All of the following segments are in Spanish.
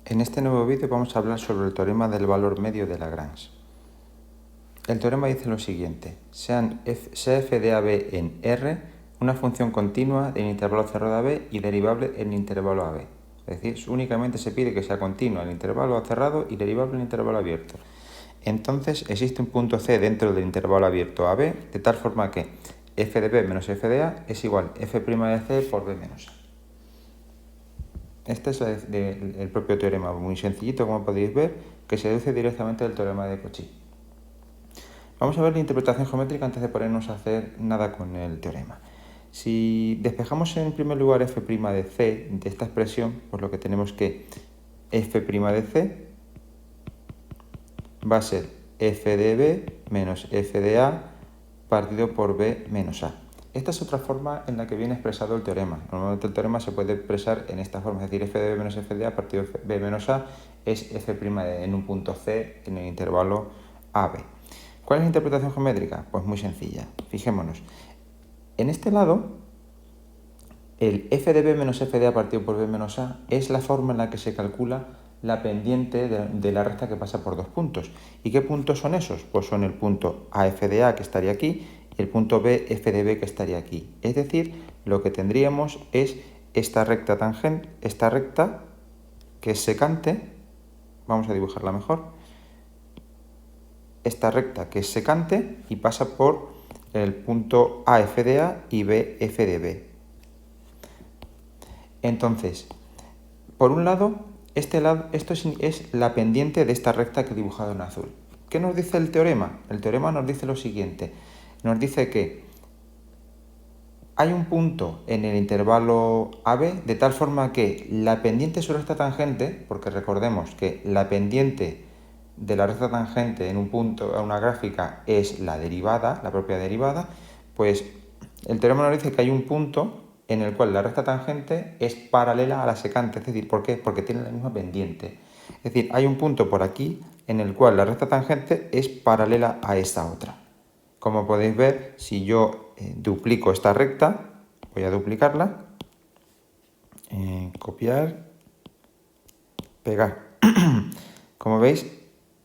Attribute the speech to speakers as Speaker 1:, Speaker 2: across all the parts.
Speaker 1: En este nuevo vídeo vamos a hablar sobre el teorema del valor medio de Lagrange. El teorema dice lo siguiente: sea f de AB en R una función continua en intervalo cerrado AB y derivable en intervalo AB. Es decir, únicamente se pide que sea continua en intervalo cerrado y derivable en intervalo abierto. Entonces existe un punto C dentro del intervalo abierto AB, de tal forma que f de B menos f de A es igual a f' de C por B menos A. Este es el propio teorema, muy sencillito, como podéis ver, que se deduce directamente del teorema de Cauchy. Vamos a ver la interpretación geométrica antes de ponernos a hacer nada con el teorema. Si despejamos en primer lugar f' de C de esta expresión, pues lo que tenemos que f' de C va a ser f de B menos f de A partido por B menos A. Esta es otra forma en la que viene expresado el teorema. Normalmente el teorema se puede expresar en esta forma, es decir, f de B menos f de A partido B menos A es f' en un punto C en el intervalo AB. ¿Cuál es la interpretación geométrica? Pues muy sencilla. Fijémonos. En este lado, el f de B menos f de A partido por B menos A es la forma en la que se calcula la pendiente de la recta que pasa por dos puntos. ¿Y qué puntos son esos? Pues son el punto AF de A, que estaría aquí, y el punto BF de B, que estaría aquí. Es decir, lo que tendríamos es esta recta tangente, esta recta que es secante, vamos a dibujarla mejor, esta recta que es secante y pasa por el punto AF de A y BF de B. Entonces, por un lado, esto es la pendiente de esta recta que he dibujado en azul. ¿Qué nos dice el teorema? El teorema nos dice lo siguiente. Nos dice que hay un punto en el intervalo AB de tal forma que la pendiente sobre esta tangente, porque recordemos que la pendiente de la recta tangente en un punto, a una gráfica, es la derivada, la propia derivada, pues el teorema nos dice que hay un punto en el cual la recta tangente es paralela a la secante. Es decir, ¿por qué? Porque tiene la misma pendiente. Es decir, hay un punto por aquí en el cual la recta tangente es paralela a esta otra. Como podéis ver, si yo duplico esta recta, voy a duplicarla, copiar, pegar. Como veis,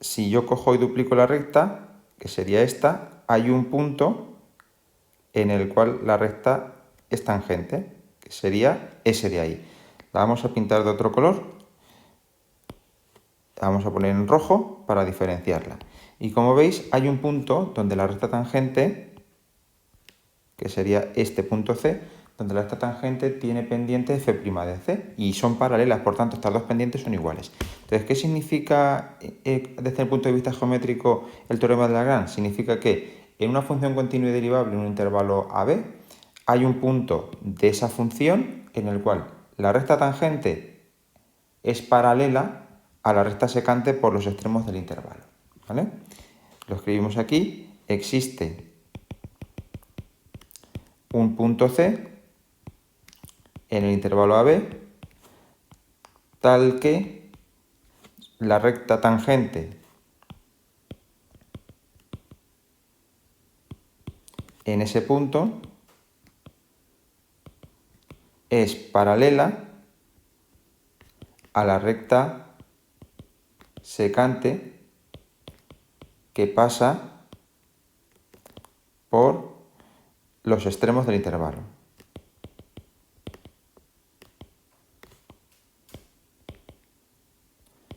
Speaker 1: si yo cojo y duplico la recta, que sería esta, hay un punto en el cual la recta es tangente, que sería ese de ahí. La vamos a pintar de otro color, la vamos a poner en rojo para diferenciarla. Y como veis, hay un punto donde la recta tangente, que sería este punto C, donde la recta tangente tiene pendiente f' de C y son paralelas, por tanto estas dos pendientes son iguales. Entonces, ¿qué significa desde el punto de vista geométrico el teorema de Lagrange? Significa que en una función continua y derivable en un intervalo AB hay un punto de esa función en el cual la recta tangente es paralela a la recta secante por los extremos del intervalo. ¿Vale? Lo escribimos aquí. Existe un punto C en el intervalo AB tal que la recta tangente en ese punto es paralela a la recta secante que pasa por los extremos del intervalo.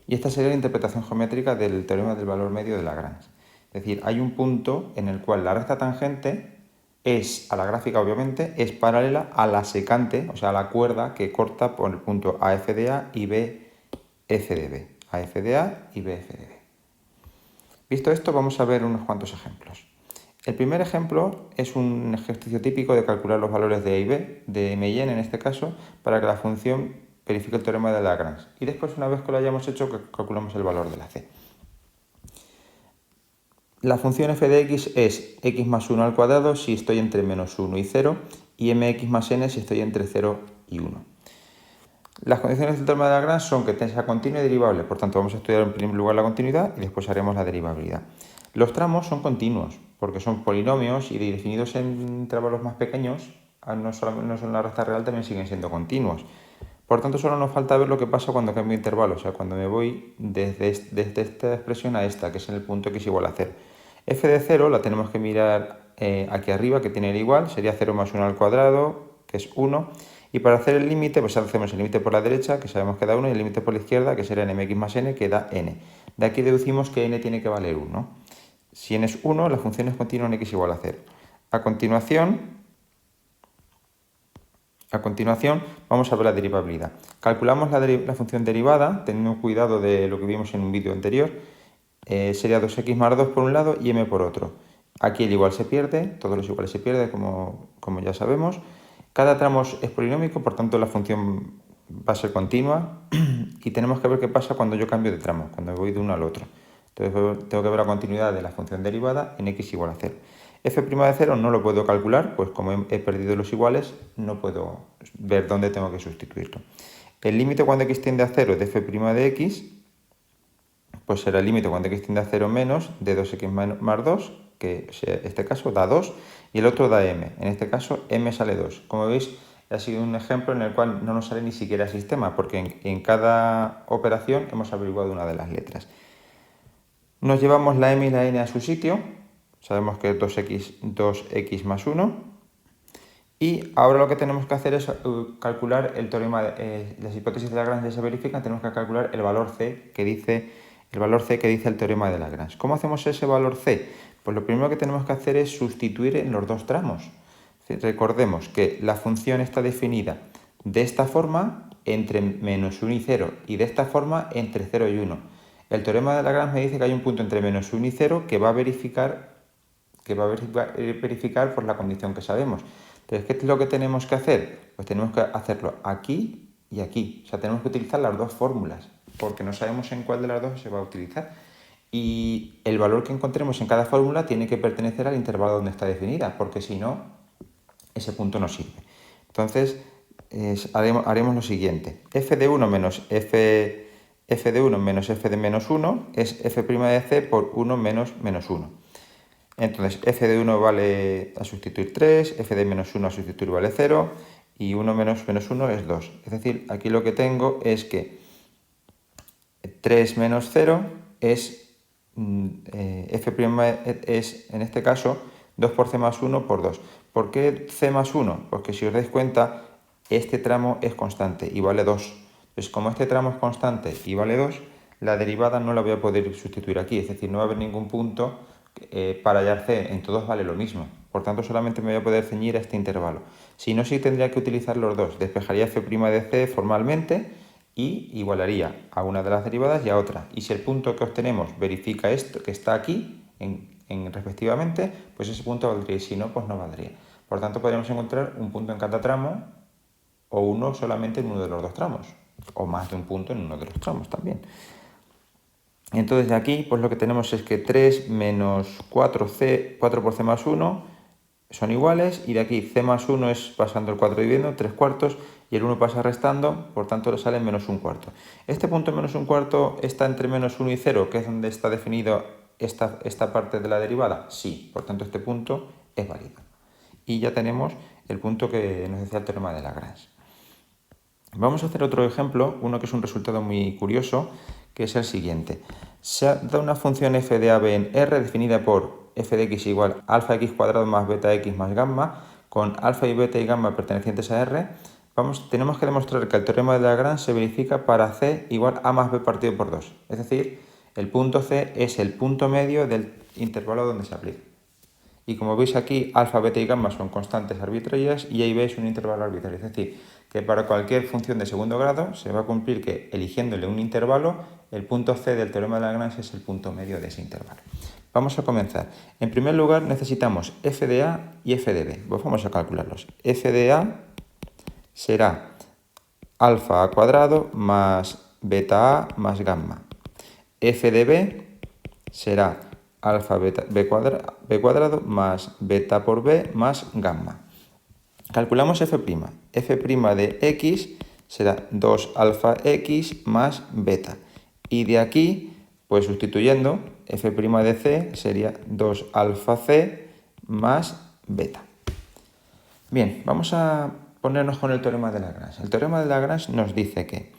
Speaker 1: Y esta sería la interpretación geométrica del teorema del valor medio de Lagrange. Es decir, hay un punto en el cual la recta tangente es, a la gráfica obviamente, es paralela a la secante, o sea, a la cuerda que corta por el punto AF de A y BF de B. AF de A y BF de B. Visto esto, vamos a ver unos cuantos ejemplos. El primer ejemplo es un ejercicio típico de calcular los valores de A y B, de M y N en este caso, para que la función verifique el teorema de Lagrange. Y después, una vez que lo hayamos hecho, calculamos el valor de la C. La función f de x es x más 1 al cuadrado si estoy entre menos 1 y 0, y mx más n si estoy entre 0 y 1. Las condiciones del teorema de Lagrange son que sea continua y derivable, por tanto vamos a estudiar en primer lugar la continuidad y después haremos la derivabilidad. Los tramos son continuos, porque son polinomios y definidos en intervalos más pequeños, no son la recta real, también siguen siendo continuos. Por tanto, solo nos falta ver lo que pasa cuando cambio intervalo, o sea, cuando me voy desde esta expresión a esta, que es en el punto x igual a 0. f de 0 la tenemos que mirar aquí arriba, que tiene el igual, sería 0 más 1 al cuadrado, que es 1. Y para hacer el límite, pues hacemos el límite por la derecha, que sabemos que da 1, y el límite por la izquierda, que será nmx más n, que da n. De aquí deducimos que n tiene que valer 1. Si n es 1, la función es continua en x igual a 0. A continuación, vamos a ver la derivabilidad. Calculamos la función derivada, teniendo cuidado de lo que vimos en un vídeo anterior. Sería 2x más 2 por un lado y m por otro. Aquí el igual se pierde, todos los iguales se pierden, como ya sabemos. Cada tramo es polinómico, por tanto la función va a ser continua. Y tenemos que ver qué pasa cuando yo cambio de tramo, cuando voy de uno al otro. Entonces tengo que ver la continuidad de la función derivada en x igual a 0. f' de 0 no lo puedo calcular, pues como he perdido los iguales, no puedo ver dónde tengo que sustituirlo. El límite cuando x tiende a 0 de f' de x, pues será el límite cuando x tiende a 0 menos de 2x más 2, que en este caso da 2, y el otro da m. En este caso, m sale 2. Como veis, ha sido un ejemplo en el cual no nos sale ni siquiera el sistema, porque en cada operación hemos averiguado una de las letras. Nos llevamos la m y la n a su sitio. Sabemos que es 2x más 1. Y ahora lo que tenemos que hacer es calcular el teorema, las hipótesis de Lagrange ya se verifican, tenemos que calcular el valor c que dice el teorema de Lagrange. ¿Cómo hacemos ese valor c? Pues lo primero que tenemos que hacer es sustituir en los dos tramos. Recordemos que la función está definida de esta forma entre menos 1 y 0 y de esta forma entre 0 y 1. El teorema de Lagrange me dice que hay un punto entre menos 1 y 0 que va a verificar por la condición que sabemos. Entonces, ¿qué es lo que tenemos que hacer? Pues tenemos que hacerlo aquí y aquí. O sea, tenemos que utilizar las dos fórmulas, porque no sabemos en cuál de las dos se va a utilizar. Y el valor que encontremos en cada fórmula tiene que pertenecer al intervalo donde está definida, porque si no, ese punto no sirve. Entonces, haremos lo siguiente. f de 1 menos f de 1 menos f de menos 1 es f' de c por 1 menos menos 1. Entonces, f de 1 vale a sustituir 3, f de menos 1 a sustituir vale 0, y 1 menos menos 1 es 2. Es decir, aquí lo que tengo es que 3 menos 0 es, f' es, en este caso, 2 por c más 1 por 2. ¿Por qué c más 1? Porque si os dais cuenta, este tramo es constante y vale 2. Entonces, como este tramo es constante y vale 2, la derivada no la voy a poder sustituir aquí. Es decir, no va a haber ningún punto para hallar c, en todos vale lo mismo. Por tanto, solamente me voy a poder ceñir a este intervalo. Si no, sí tendría que utilizar los dos. Despejaría f' de c formalmente y igualaría a una de las derivadas y a otra. Y si el punto que obtenemos verifica esto que está aquí, respectivamente, pues ese punto valdría. Y si no, pues no valdría. Por tanto, podríamos encontrar un punto en cada tramo o uno solamente en uno de los dos tramos. O más de un punto en uno de los tramos también. Entonces de aquí pues lo que tenemos es que 3 menos 4c, 4 por c más 1 son iguales, y de aquí c más 1 es pasando el 4 dividiendo, 3 cuartos, y el 1 pasa restando, por tanto le sale menos 1 cuarto. Este punto menos 1 cuarto está entre menos 1 y 0, que es donde está definido esta parte de la derivada. Sí, por tanto este punto es válido. Y ya tenemos el punto que nos decía el teorema de Lagrange. Vamos a hacer otro ejemplo, uno que es un resultado muy curioso, que es el siguiente. Se ha dado una función f de a, b en R definida por f de x igual alfa x cuadrado más beta x más gamma, con alfa y beta y gamma pertenecientes a R. Tenemos que demostrar que el teorema de Lagrange se verifica para c igual a más b partido por 2. Es decir, el punto c es el punto medio del intervalo donde se aplica. Y como veis aquí, alfa, beta y gamma son constantes arbitrarias y a y b es un intervalo arbitrario. Es decir, que para cualquier función de segundo grado se va a cumplir que, eligiéndole un intervalo, el punto c del teorema de Lagrange es el punto medio de ese intervalo. Vamos a comenzar. En primer lugar necesitamos f de a y f de b. Pues vamos a calcularlos. F de a será alfa a cuadrado más beta a más gamma. F de b será alfa b cuadrado más beta por b más gamma. Calculamos f'. F' de x será 2 alfa x más beta. Y de aquí, pues sustituyendo, f' de c sería 2 alfa c más beta. Bien, vamos a ponernos con el teorema de Lagrange. El teorema de Lagrange nos dice que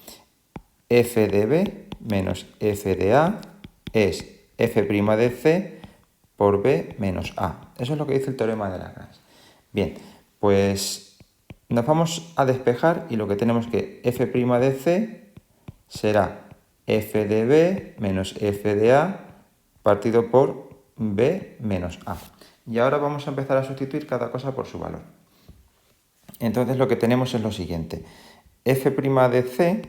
Speaker 1: f de b menos f de a es f' de c por b menos a. Eso es lo que dice el teorema de Lagrange. Bien, pues nos vamos a despejar y lo que tenemos que f' de c será f de b menos f de a partido por b menos a. Y ahora vamos a empezar a sustituir cada cosa por su valor. Entonces lo que tenemos es lo siguiente. F' de C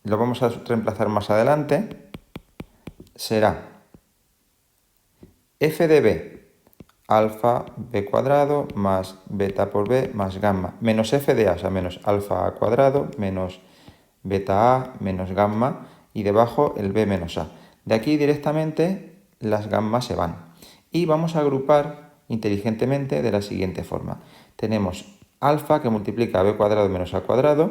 Speaker 1: lo vamos a reemplazar más adelante. Será F de B, alfa b cuadrado más beta por b más gamma, menos F de A, o sea, menos alfa a cuadrado, menos beta a, menos gamma, y debajo el b menos a. De aquí directamente las gammas se van. Y vamos a agrupar inteligentemente de la siguiente forma. Tenemos alfa que multiplica a b cuadrado menos a cuadrado,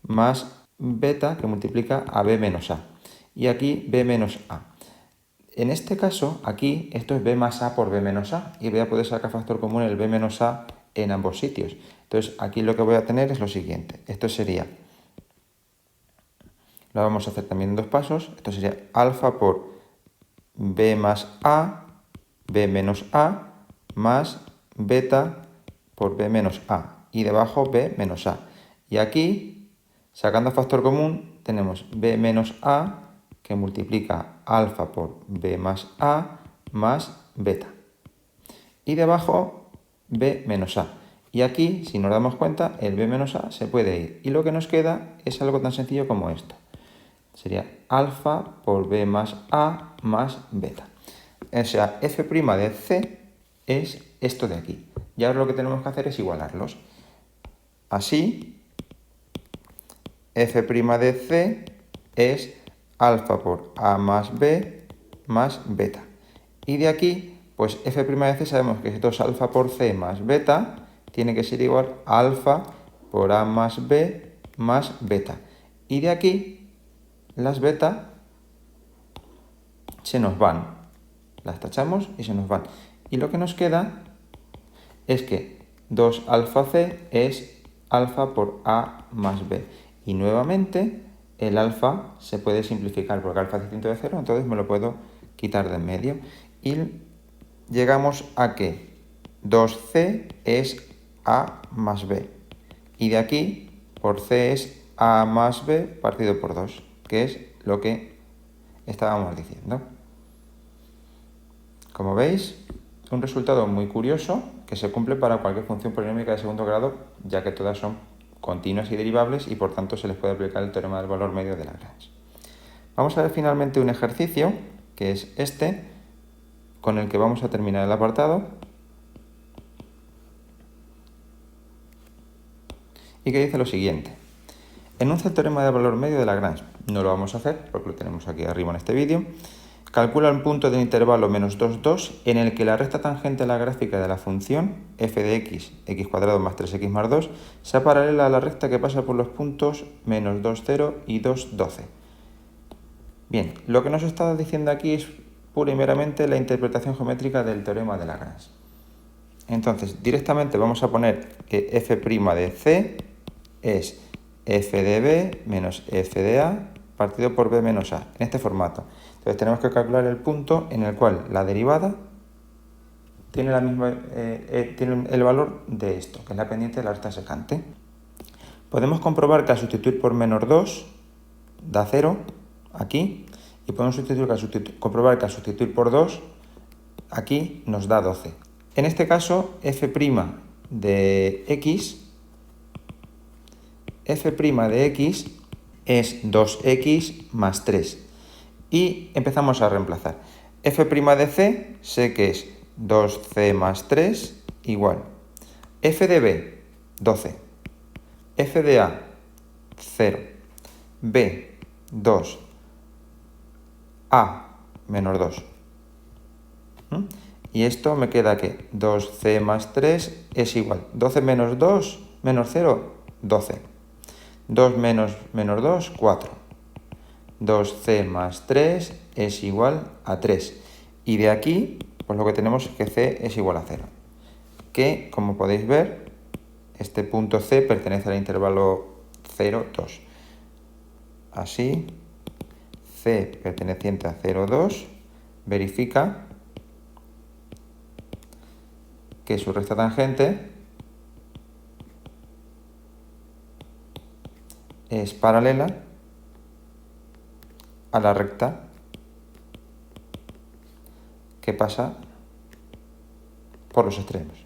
Speaker 1: más beta que multiplica a b menos a. Y aquí b menos a. En este caso, aquí, esto es b más a por b menos a. Y voy a poder sacar factor común el b menos a en ambos sitios. Entonces, aquí lo que voy a tener es lo siguiente. Esto sería, lo vamos a hacer también en dos pasos. Esto sería alfa por b más a, b menos a, más beta por b menos a. Y debajo b menos a. Y aquí, sacando factor común, tenemos b menos a que multiplica alfa por b más a más beta. Y debajo b menos a. Y aquí, si nos damos cuenta, el b menos a se puede ir. Y lo que nos queda es algo tan sencillo como esto. Sería alfa por b más a más beta. O sea, f' de c es esto de aquí. Y ahora lo que tenemos que hacer es igualarlos. Así, f' de c es alfa por a más b más beta. Y de aquí, pues f' de c sabemos que esto es alfa por c más beta, tiene que ser igual a alfa por a más b más beta. Y de aquí, las beta se nos van. Las tachamos y se nos van. Y lo que nos queda es que 2 alfa c es alfa por a más b. Y nuevamente el alfa se puede simplificar porque alfa es distinto de 0, entonces me lo puedo quitar de en medio. Y llegamos a que 2c es a más b. Y de aquí, por c es a más b partido por 2, que es lo que estábamos diciendo. Como veis, un resultado muy curioso que se cumple para cualquier función polinómica de segundo grado, ya que todas son continuas y derivables y por tanto se les puede aplicar el teorema del valor medio de Lagrange. Vamos a ver finalmente un ejercicio, que es este, con el que vamos a terminar el apartado, y que dice lo siguiente. Enuncia el teorema del valor medio de Lagrange. No lo vamos a hacer porque lo tenemos aquí arriba en este vídeo. Calcula el punto del intervalo menos 2, 2 en el que la recta tangente a la gráfica de la función f de x, x cuadrado más 3x más 2, sea paralela a la recta que pasa por los puntos menos 2, 0 y 2, 12. Bien, lo que nos está diciendo aquí es pura y meramente la interpretación geométrica del teorema de Lagrange. Entonces, directamente vamos a poner que f' de c es f de b menos f de a partido por b menos a, en este formato. Entonces tenemos que calcular el punto en el cual la derivada tiene, tiene el valor de esto, que es la pendiente de la recta secante. Podemos comprobar que al sustituir por menos 2 da 0 aquí, y podemos comprobar que al sustituir por 2 aquí nos da 12. En este caso, f' de x es 2x más 3. Y empezamos a reemplazar. f' de c sé que es 2c más 3 igual. f de b, 12. f de a, 0. b, 2. a, menos 2. Y esto me queda que 2c más 3 es igual. 12 menos 2 menos 0, 12. 2 menos 2, 4. 2c más 3 es igual a 3. Y de aquí, pues lo que tenemos es que c es igual a 0. Que, como podéis ver, este punto C pertenece al intervalo 0, 2. Así, C perteneciente a 0, 2 verifica que su recta tangente es paralela a la recta que pasa por los extremos.